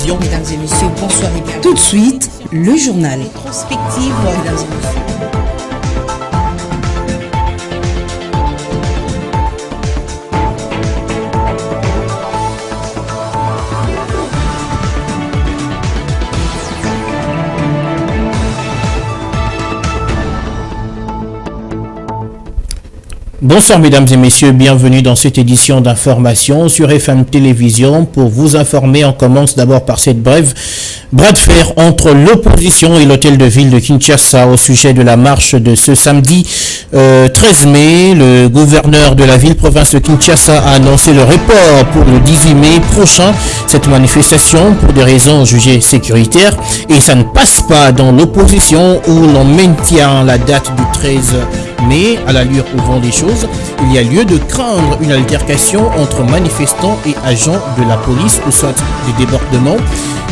Télévision. Mesdames et messieurs, bonsoir et bienvenue. Tout de suite, le journal. Rétrospective, mesdames et messieurs. Bonsoir mesdames et messieurs, bienvenue dans cette édition d'information sur FM Télévision. Pour vous informer, on commence d'abord par cette brève bras de fer entre l'opposition et l'hôtel de ville de Kinshasa au sujet de la marche de ce samedi 13 mai. Le gouverneur de la ville-province de Kinshasa a annoncé le report pour le 18 mai prochain. Cette manifestation, pour des raisons jugées sécuritaires, et ça ne passe pas dans l'opposition où l'on maintient la date du 13 mai. À l'allure où vont les choses, il y a lieu de craindre une altercation entre manifestants et agents de la police ou soit des débordements.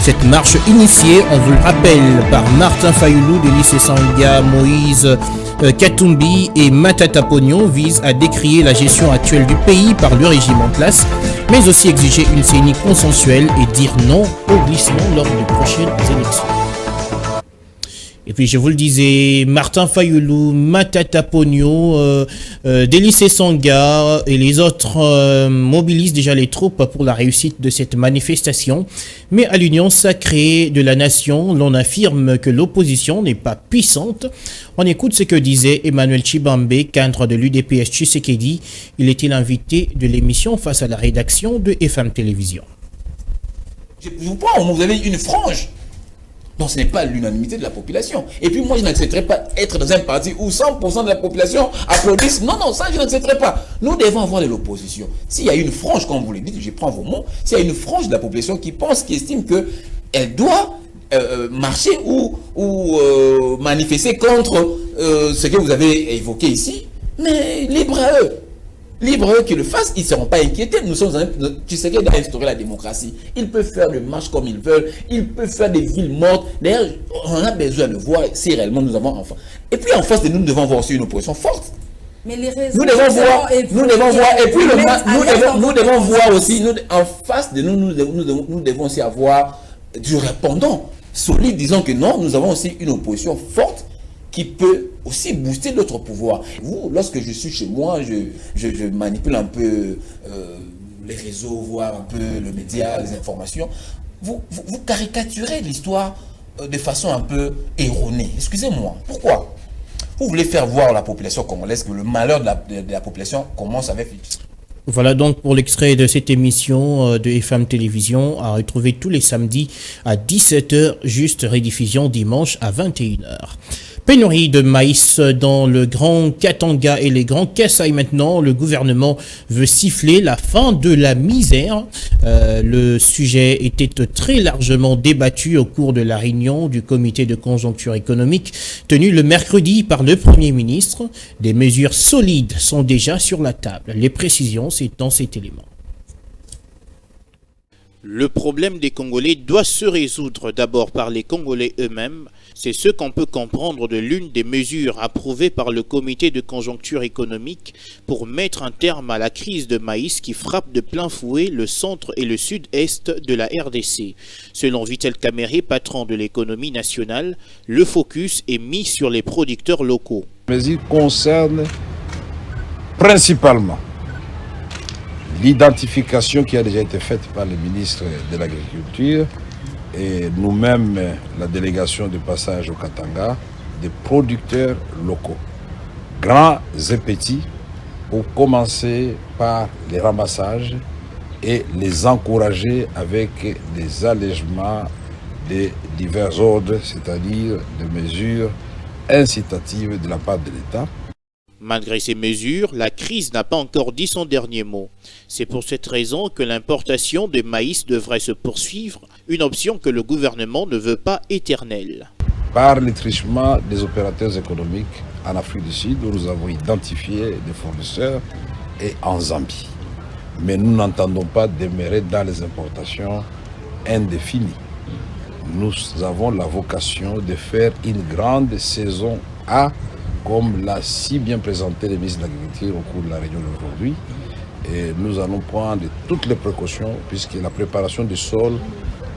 Cette marche initiée, on vous le rappelle, par Martin Fayoulou, Denis Sessanga, Moïse Katumbi et Matata Pognon, vise à décrier la gestion actuelle du pays par le régime en place, mais aussi exiger une CENI consensuelle et dire non au glissement lors des prochaines élections. Et puis je vous le disais, Martin Fayoulou, Matata Pognon, Denis Sessanga et les autres mobilisent déjà les troupes pour la réussite de cette manifestation. Mais à l'Union sacrée de la nation, l'on affirme que l'opposition n'est pas puissante. On écoute ce que disait Emmanuel Chibambe, cadre de l'UDPS Tshisekedi. Il était l'invité de l'émission face à la rédaction de FM Télévision. Vous avez une frange. Donc ce n'est pas l'unanimité de la population. Et puis moi je n'accepterai pas être dans un parti où 100% de la population applaudisse. Non, ça je n'accepterai pas. Nous devons avoir de l'opposition. S'il y a une frange, comme vous le dites, je prends vos mots, s'il y a une frange de la population qui pense, qui estime qu'elle doit marcher ou manifester contre ce que vous avez évoqué ici, mais libre à eux. Libre à eux qu'ils le fassent, ils ne seront pas inquiétés. Nous sommes tu sais qu'ils doivent instaurer la démocratie. Ils peuvent faire des marches comme ils veulent. Ils peuvent faire des villes mortes. D'ailleurs, on a besoin de voir si réellement nous avons enfants. Et puis en face de nous, nous devons voir aussi une opposition forte. Mais les raisons nous devons voir, et puis nous devons voir aussi, en face de nous, nous devons aussi avoir du répondant solide, disons que non, nous avons aussi une opposition forte qui peut aussi booster notre pouvoir. Vous, lorsque je suis chez moi, je manipule un peu les réseaux, voire un peu le média, les informations. Vous caricaturez l'histoire de façon un peu erronée. Excusez-moi. Pourquoi? Vous voulez faire voir à la population congolaise que le malheur de la population commence avec... Voilà donc pour l'extrait de cette émission de FM Télévision à retrouver tous les samedis à 17h, juste rediffusion dimanche à 21h. Pénurie de maïs dans le Grand Katanga et les Grands Kasaï maintenant. Le gouvernement veut siffler la fin de la misère. Le sujet était très largement débattu au cours de la réunion du comité de conjoncture économique tenue le mercredi par le Premier ministre. Des mesures solides sont déjà sur la table. Les précisions, c'est dans cet élément. Le problème des Congolais doit se résoudre d'abord par les Congolais eux-mêmes. C'est ce qu'on peut comprendre de l'une des mesures approuvées par le comité de conjoncture économique pour mettre un terme à la crise de maïs qui frappe de plein fouet le centre et le sud-est de la RDC. Selon Vitel Kamere, patron de l'économie nationale, le focus est mis sur les producteurs locaux. Les mesures concernent principalement l'identification qui a déjà été faite par le ministre de l'Agriculture et nous-mêmes, la délégation de passage au Katanga, des producteurs locaux, grands et petits, pour commencer par les ramassages et les encourager avec des allègements de divers ordres, c'est-à-dire des mesures incitatives de la part de l'État. Malgré ces mesures, la crise n'a pas encore dit son dernier mot. C'est pour cette raison que l'importation de maïs devrait se poursuivre, une option que le gouvernement ne veut pas éternelle. Par le truchement des opérateurs économiques en Afrique du Sud, où nous avons identifié des fournisseurs, et en Zambie. Mais nous n'entendons pas demeurer dans les importations indéfinies. Nous avons la vocation de faire une grande saison A, comme l'a si bien présenté le ministre de l'Agriculture au cours de la réunion d'aujourd'hui. Et nous allons prendre toutes les précautions puisque la préparation du sol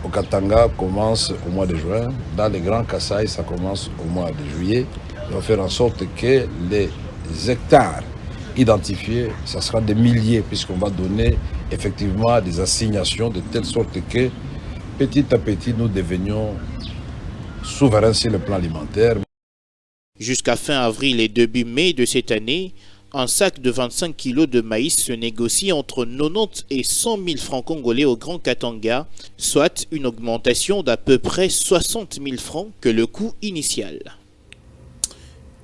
au Katanga commence au mois de juin. Dans les Grands Kasaï, ça commence au mois de juillet. On va faire en sorte que les hectares identifiés, ça sera des milliers, puisqu'on va donner effectivement des assignations de telle sorte que petit à petit nous devenions souverains sur le plan alimentaire. Jusqu'à fin avril et début mai de cette année, un sac de 25 kg de maïs se négocie entre 90 et 100 000 francs congolais au Grand Katanga, soit une augmentation d'à peu près 60 000 francs que le coût initial.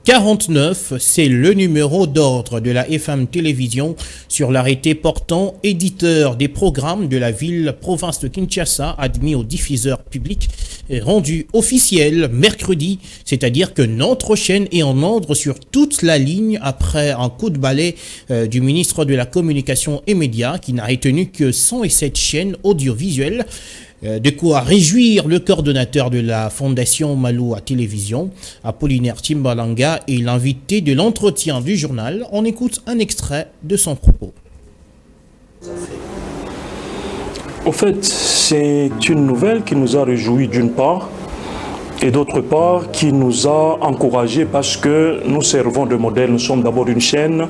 49, c'est le numéro d'ordre de la FM Télévision sur l'arrêté portant éditeur des programmes de la ville-province de Kinshasa admis aux diffuseurs publics rendu officiel mercredi, c'est-à-dire que notre chaîne est en ordre sur toute la ligne après un coup de balai du ministre de la Communication et Médias qui n'a retenu que 107 chaînes audiovisuelles. De quoi réjouir le coordonnateur de la Fondation Maloua Télévision, Apollinaire Timbalanga, et l'invité de l'entretien du journal. On écoute un extrait de son propos. Au fait, c'est une nouvelle qui nous a réjouis d'une part, et d'autre part qui nous a encouragés parce que nous servons de modèle. Nous sommes d'abord une chaîne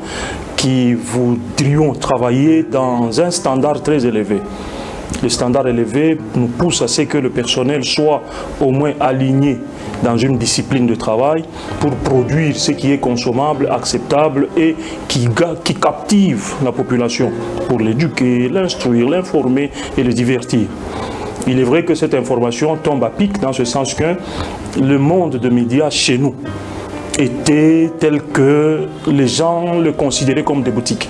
qui voudrions travailler dans un standard très élevé. Les standards élevés nous poussent à ce que le personnel soit au moins aligné dans une discipline de travail pour produire ce qui est consommable, acceptable et qui captive la population pour l'éduquer, l'instruire, l'informer et le divertir. Il est vrai que cette information tombe à pic dans ce sens que le monde de médias chez nous était tel que les gens le considéraient comme des boutiques.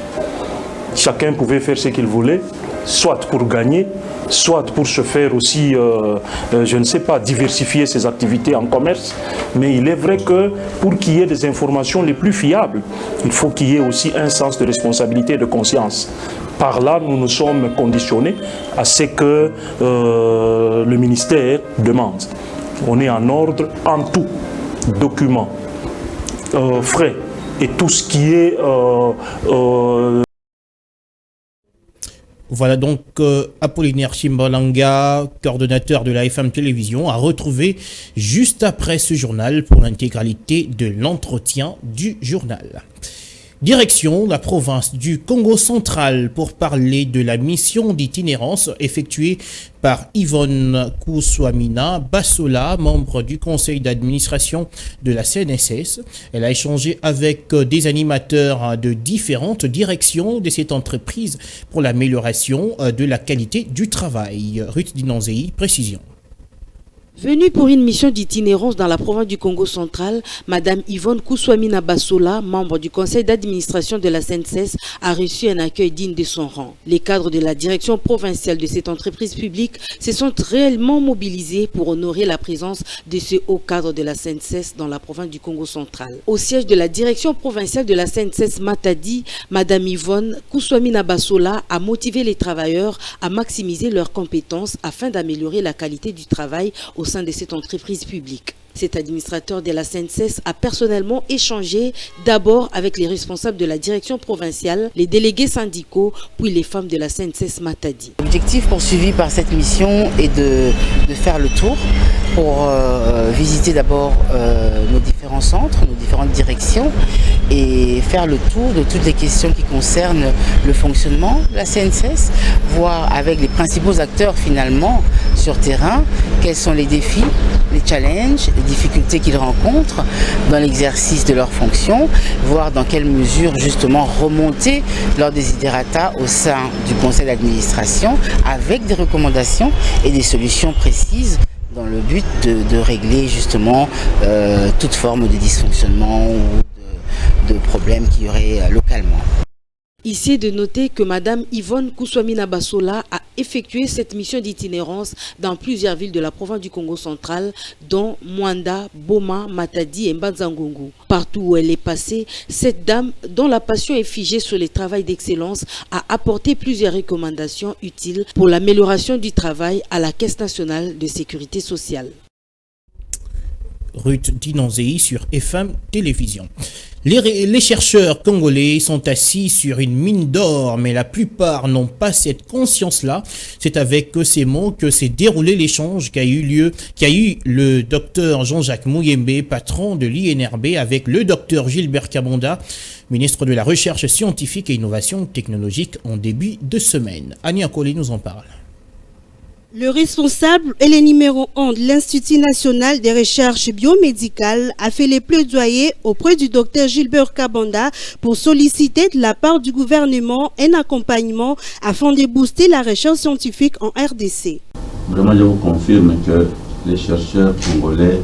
Chacun pouvait faire ce qu'il voulait, soit pour gagner, soit pour se faire aussi, je ne sais pas, diversifier ses activités en commerce. Mais il est vrai que pour qu'il y ait des informations les plus fiables, il faut qu'il y ait aussi un sens de responsabilité et de conscience. Par là, nous nous sommes conditionnés à ce que le ministère demande. On est en ordre en tout, documents, frais et tout ce qui est... Voilà donc Apollinaire Timbalanga, coordonnateur de la FM Télévision, a retrouvé juste après ce journal pour l'intégralité de l'entretien du journal. Direction la province du Congo central pour parler de la mission d'itinérance effectuée par Yvonne Kouswamina Bassola, membre du conseil d'administration de la CNSS. Elle a échangé avec des animateurs de différentes directions de cette entreprise pour l'amélioration de la qualité du travail. Ruth Dinanzei, précision. Venue pour une mission d'itinérance dans la province du Congo central, Madame Yvonne Kouswamina Bassola, membre du conseil d'administration de la CNSS, a reçu un accueil digne de son rang. Les cadres de la direction provinciale de cette entreprise publique se sont réellement mobilisés pour honorer la présence de ce haut cadre de la CNSS dans la province du Congo central. Au siège de la direction provinciale de la CNSS Matadi, Madame Yvonne Kouswamina Bassola a motivé les travailleurs à maximiser leurs compétences afin d'améliorer la qualité du travail au sein de cette entreprise publique. Cet administrateur de la CNSS a personnellement échangé d'abord avec les responsables de la direction provinciale, les délégués syndicaux, puis les femmes de la CNSS Matadi. L'objectif poursuivi par cette mission est de faire le tour pour visiter d'abord nos différents centres, nos différentes directions et faire le tour de toutes les questions qui concernent le fonctionnement de la CNSS, voir avec les principaux acteurs finalement sur terrain quels sont les défis, les challenges, les difficultés qu'ils rencontrent dans l'exercice de leurs fonctions, voir dans quelle mesure justement remonter leurs desiderata au sein du conseil d'administration avec des recommandations et des solutions précises dans le but de régler justement toute forme de dysfonctionnement ou de problèmes qu'il y aurait localement. Ici est de noter que Madame Yvonne Kouswamina Bassola a effectué cette mission d'itinérance dans plusieurs villes de la province du Congo central, dont Mwanda, Boma, Matadi et Mbanzangongo. Partout où elle est passée, cette dame, dont la passion est figée sur le travail d'excellence, a apporté plusieurs recommandations utiles pour l'amélioration du travail à la Caisse nationale de sécurité sociale. Ruth Dinanzei sur FM Télévision. Les chercheurs congolais sont assis sur une mine d'or, mais la plupart n'ont pas cette conscience-là. C'est avec ces mots que s'est déroulé l'échange qui a eu le docteur Jean-Jacques Mouyembe, patron de l'INRB, avec le docteur Gilbert Kabonda, ministre de la Recherche scientifique et innovation technologique, en début de semaine. Annie Akoli nous en parle. Le responsable et le numéro 1 de l'Institut national des recherches biomédicales a fait les plaidoyers auprès du docteur Gilbert Kabonda pour solliciter de la part du gouvernement un accompagnement afin de booster la recherche scientifique en RDC. Vraiment, je vous confirme que les chercheurs congolais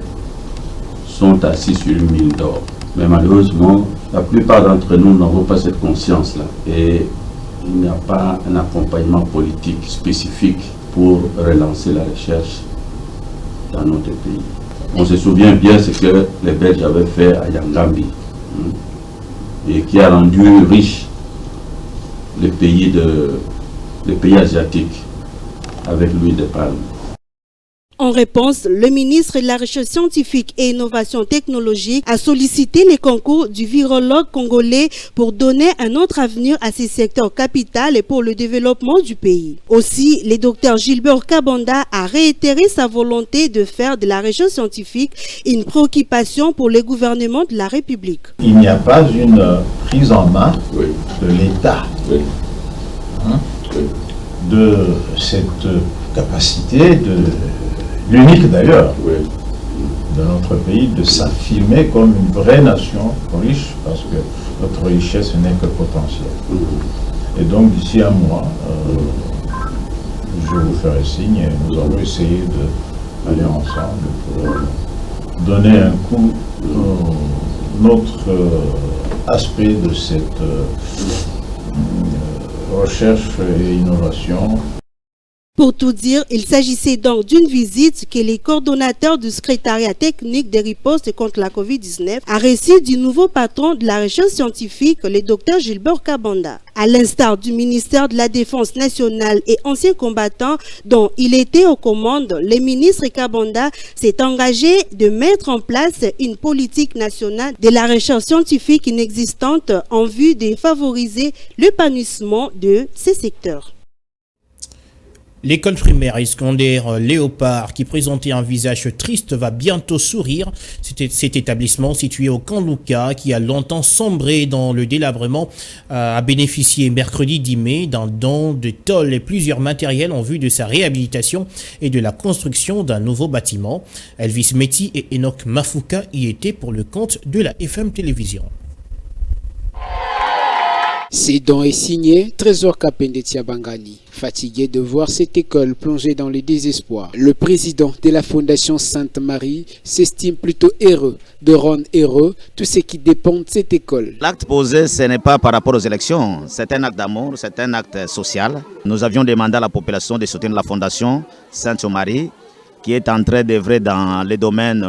sont assis sur une mine d'or. Mais malheureusement, la plupart d'entre nous n'avons pas cette conscience-là. Et il n'y a pas un accompagnement politique spécifique pour relancer la recherche dans notre pays. On se souvient bien ce que les Belges avaient fait à Yangambi et qui a rendu riche les pays asiatiques avec l'huile de palme. En réponse, le ministre de la Recherche scientifique et innovation technologique a sollicité les concours du virologue congolais pour donner un autre avenir à ces secteurs capitaux et pour le développement du pays. Aussi, le docteur Gilbert Kabonda a réitéré sa volonté de faire de la recherche scientifique une préoccupation pour le gouvernement de la République. Il n'y a pas une prise en main de l'État de cette capacité l'unique d'ailleurs de notre pays de s'affirmer comme une vraie nation riche, parce que notre richesse n'est que potentielle. Et donc d'ici un mois, je vous ferai signe et nous allons essayer d'aller ensemble pour donner un coup notre aspect de cette recherche et innovation. Pour tout dire, il s'agissait donc d'une visite que les coordonnateurs du secrétariat technique des ripostes contre la COVID-19 a reçu du nouveau patron de la recherche scientifique, le docteur Gilbert Kabonda. À l'instar du ministère de la Défense nationale et ancien combattant dont il était aux commandes, le ministre Kabonda s'est engagé de mettre en place une politique nationale de la recherche scientifique inexistante en vue de favoriser l'épanouissement de ces secteurs. L'école primaire Iskander Léopard, qui présentait un visage triste, va bientôt sourire. Cet établissement situé au camp Lucas, qui a longtemps sombré dans le délabrement, a bénéficié mercredi 10 mai d'un don de tôles et plusieurs matériels en vue de sa réhabilitation et de la construction d'un nouveau bâtiment. Elvis Meti et Enoch Mafuka y étaient pour le compte de la FM Télévision. Ces dons est signé Trésor Kapendetia Bangani. Fatigué de voir cette école plongée dans le désespoir, le président de la Fondation Sainte-Marie s'estime plutôt heureux de rendre heureux tous ceux qui dépendent de cette école. L'acte posé, ce n'est pas par rapport aux élections, c'est un acte d'amour, c'est un acte social. Nous avions demandé à la population de soutenir la Fondation Sainte-Marie qui est en train d'œuvrer dans les domaines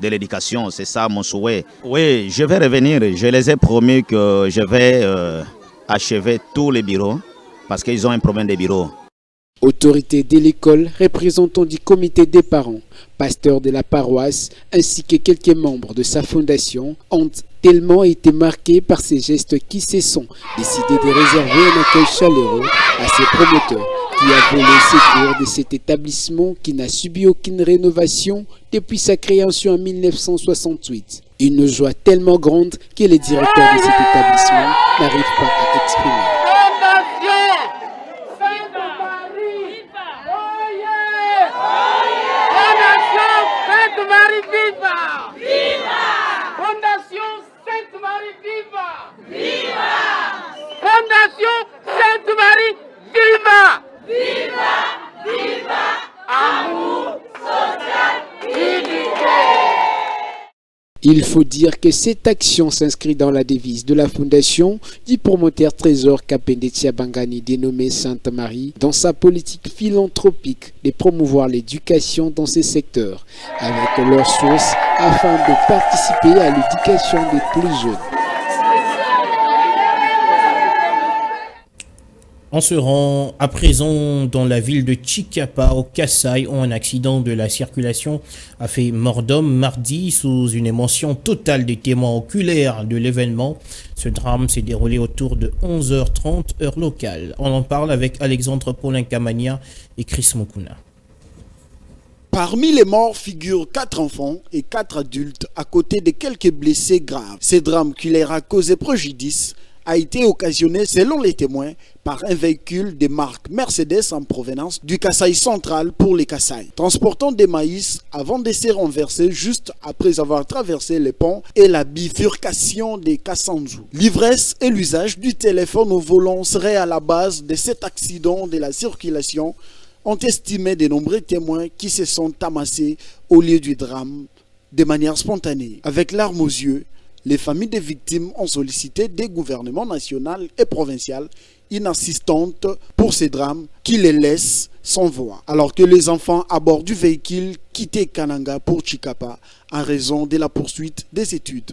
de l'éducation. C'est ça mon souhait. Oui, je vais revenir. Je les ai promis que je vais achever tous les bureaux parce qu'ils ont un problème de bureaux. Autorités de l'école, représentants du comité des parents, pasteurs de la paroisse, ainsi que quelques membres de sa fondation ont tellement été marqués par ces gestes qui se sont décidés de réserver un accueil chaleureux à ces promoteurs qui a volé le secours de cet établissement qui n'a subi aucune rénovation depuis sa création en 1968. Une joie tellement grande que les directeurs de cet établissement n'arrivent pas à exprimer. Fondation Sainte-Marie, viva! Viva! Viva! Amour social illimité! Il faut dire que cette action s'inscrit dans la devise de la fondation du promoteur Trésor Kapendetia Bangani dénommé Sainte-Marie dans sa politique philanthropique de promouvoir l'éducation dans ces secteurs avec leurs sources afin de participer à l'éducation des plus jeunes. On se rend à présent dans la ville de Chikapa au Kasaï où un accident de la circulation a fait mort d'homme mardi sous une émotion totale des témoins oculaires de l'événement. Ce drame s'est déroulé autour de 11h30 heure locale. On en parle avec Alexandre Paulin-Camania et Chris Mokuna. Parmi les morts figurent 4 enfants et 4 adultes à côté de quelques blessés graves. Ce drame qui leur a causé préjudice a été occasionné, selon les témoins, par un véhicule de marque Mercedes en provenance du Kasaï central pour les Kasaï, transportant des maïs avant de se renverser juste après avoir traversé le pont et la bifurcation des Kassanzu. L'ivresse et l'usage du téléphone au volant seraient à la base de cet accident de la circulation, ont estimé de nombreux témoins qui se sont amassés au lieu du drame de manière spontanée. Avec larmes aux yeux, les familles des victimes ont sollicité des gouvernements national et provincial une assistante pour ces drames qui les laissent sans voix. Alors que les enfants à bord du véhicule quittaient Kananga pour Chikapa en raison de la poursuite des études.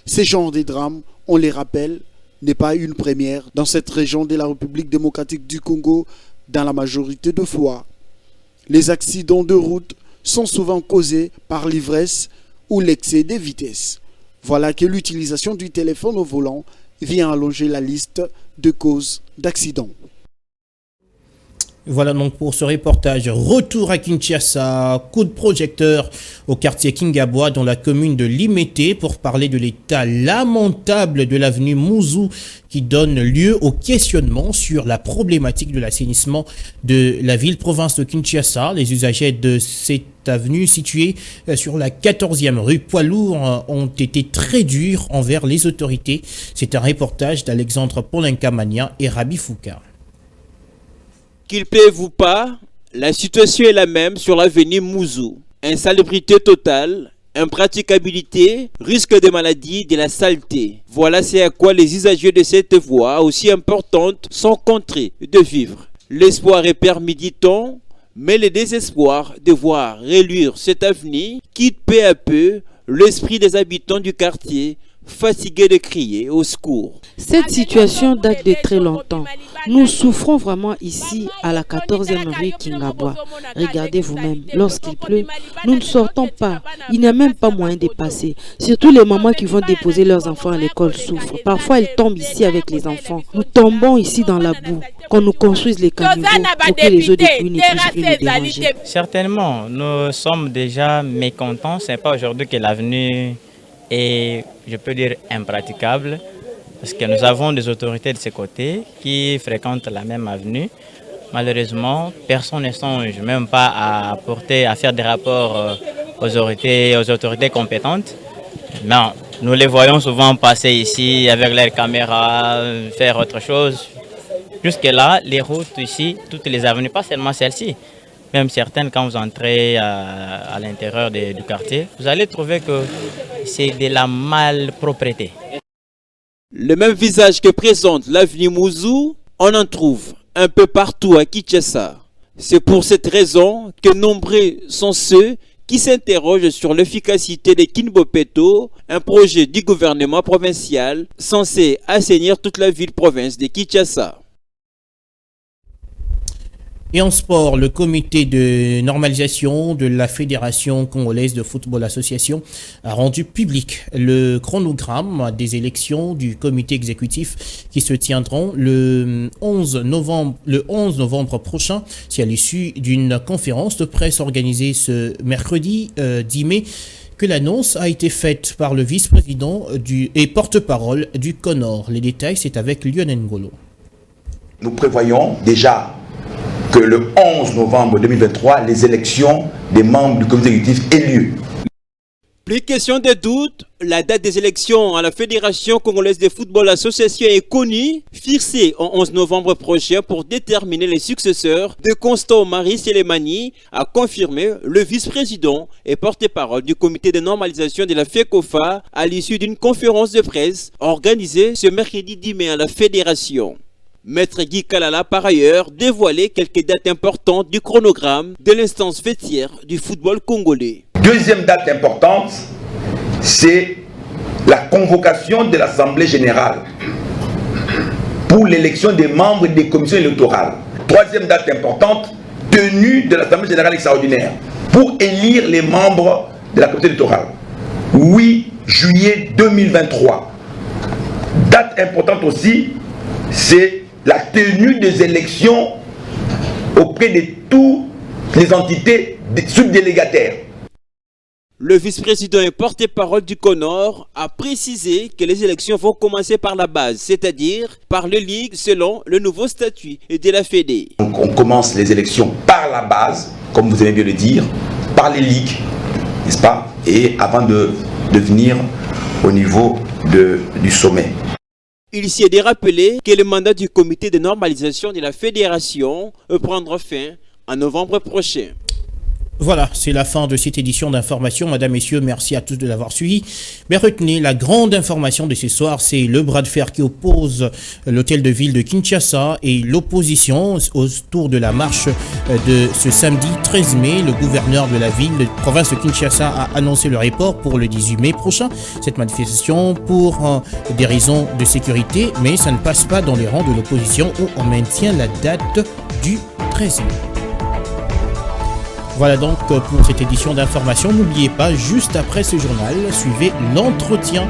Ce genre de drame, on les rappelle, n'est pas une première dans cette région de la République démocratique du Congo dans la majorité de fois. Les accidents de route sont souvent causés par l'ivresse ou l'excès de vitesse. Voilà que l'utilisation du téléphone au volant vient allonger la liste de causes d'accidents. Voilà donc pour ce reportage. Retour à Kinshasa, coup de projecteur au quartier Kingabwa dans la commune de Limete pour parler de l'état lamentable de l'avenue Mouzou qui donne lieu au questionnement sur la problématique de l'assainissement de la ville-province de Kinshasa. Les usagers de cette avenue située sur la 14e rue Poids-Lourd ont été très durs envers les autorités. C'est un reportage d'Alexandre Paulin-Camania et Rabi Fouka. Qu'il pleuve ou pas, la situation est la même sur l'avenue Mouzou. Insalubrité totale, impraticabilité, risque de maladie, de la saleté. Voilà c'est à quoi les usagers de cette voie aussi importante sont contraints de vivre. L'espoir est permis, dit-on, mais le désespoir de voir reluire cette avenue quitte peu à peu l'esprit des habitants du quartier, fatigués de crier au secours. Cette situation date de très longtemps. Nous souffrons vraiment ici à la 14e rue Kingabwa. Regardez vous-même, lorsqu'il pleut, nous ne sortons pas. Il n'y a même pas moyen de passer. Surtout les mamans qui vont déposer leurs enfants à l'école souffrent. Parfois, elles tombent ici avec les enfants. Nous tombons ici dans la boue. Qu'on nous construise les caniveaux pour que les eaux de pluie ne puissent plus nous déranger. Certainement, nous sommes déjà mécontents. Ce n'est pas aujourd'hui que l'avenue est, je peux dire, impraticable. Parce que nous avons des autorités de ce côté qui fréquentent la même avenue. Malheureusement, personne ne songe même pas à faire des rapports aux autorités compétentes. Non, nous les voyons souvent passer ici avec leurs caméras, faire autre chose. Jusque-là, les routes ici, toutes les avenues, pas seulement celle-ci, même certaines, quand vous entrez à l'intérieur du quartier, vous allez trouver que c'est de la malpropreté. Le même visage que présente l'avenue Mouzou, on en trouve un peu partout à Kinshasa. C'est pour cette raison que nombreux sont ceux qui s'interrogent sur l'efficacité de Kinbopeto, un projet du gouvernement provincial censé assainir toute la ville-province de Kinshasa. Et en sport, le comité de normalisation de la Fédération congolaise de football association a rendu public le chronogramme des élections du comité exécutif qui se tiendront le 11 novembre prochain. C'est à l'issue d'une conférence de presse organisée ce mercredi 10 mai que l'annonce a été faite par le vice-président et porte-parole du CONOR. Les détails, c'est avec Lionel Ngolo. Nous prévoyons déjà que le 11 novembre 2023, les élections des membres du comité exécutif aient lieu. Plus question de doute, la date des élections à la Fédération congolaise de football association est connue, fixée au 11 novembre prochain pour déterminer les successeurs de Constant Marie Sélémani, a confirmé le vice-président et porte-parole du comité de normalisation de la FECOFA à l'issue d'une conférence de presse organisée ce mercredi 10 mai à la Fédération. Maître Guy Kalala, par ailleurs, dévoilé quelques dates importantes du chronogramme de l'instance fêtière du football congolais. Deuxième date importante, c'est la convocation de l'Assemblée générale pour l'élection des membres des commissions électorales. Troisième date importante, tenue de l'Assemblée générale extraordinaire pour élire les membres de la commission électorale. 8 juillet 2023. Date importante aussi, c'est la tenue des élections auprès de toutes les entités subdélégataires. Le vice-président et porte-parole du CONOR a précisé que les élections vont commencer par la base, c'est-à-dire par les ligues selon le nouveau statut de la Fédé. Donc on commence les élections par la base, comme vous aimez bien le dire, par les ligues, n'est-ce pas? Et avant de venir au niveau du sommet. Il s'y est de rappeler que le mandat du comité de normalisation de la fédération prendra fin en novembre prochain. Voilà, c'est la fin de cette édition d'information. Madame, Messieurs, merci à tous de l'avoir suivi. Mais retenez, la grande information de ce soir, c'est le bras de fer qui oppose l'hôtel de ville de Kinshasa et l'opposition autour de la marche de ce samedi 13 mai. Le gouverneur de la ville de province de Kinshasa a annoncé le report pour le 18 mai prochain. Cette manifestation pour des raisons de sécurité, mais ça ne passe pas dans les rangs de l'opposition où on maintient la date du 13 mai. Voilà donc pour cette édition d'information. N'oubliez pas, juste après ce journal, suivez l'entretien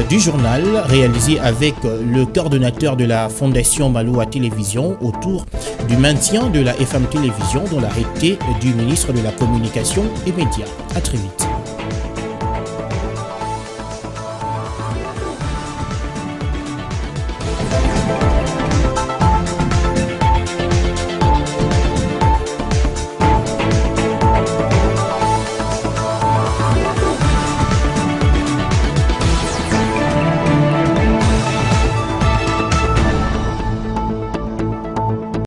du journal réalisé avec le coordonnateur de la Fondation Maloa Télévision autour du maintien de la FM Télévision dans l'arrêté du ministre de la Communication et Médias. À très vite.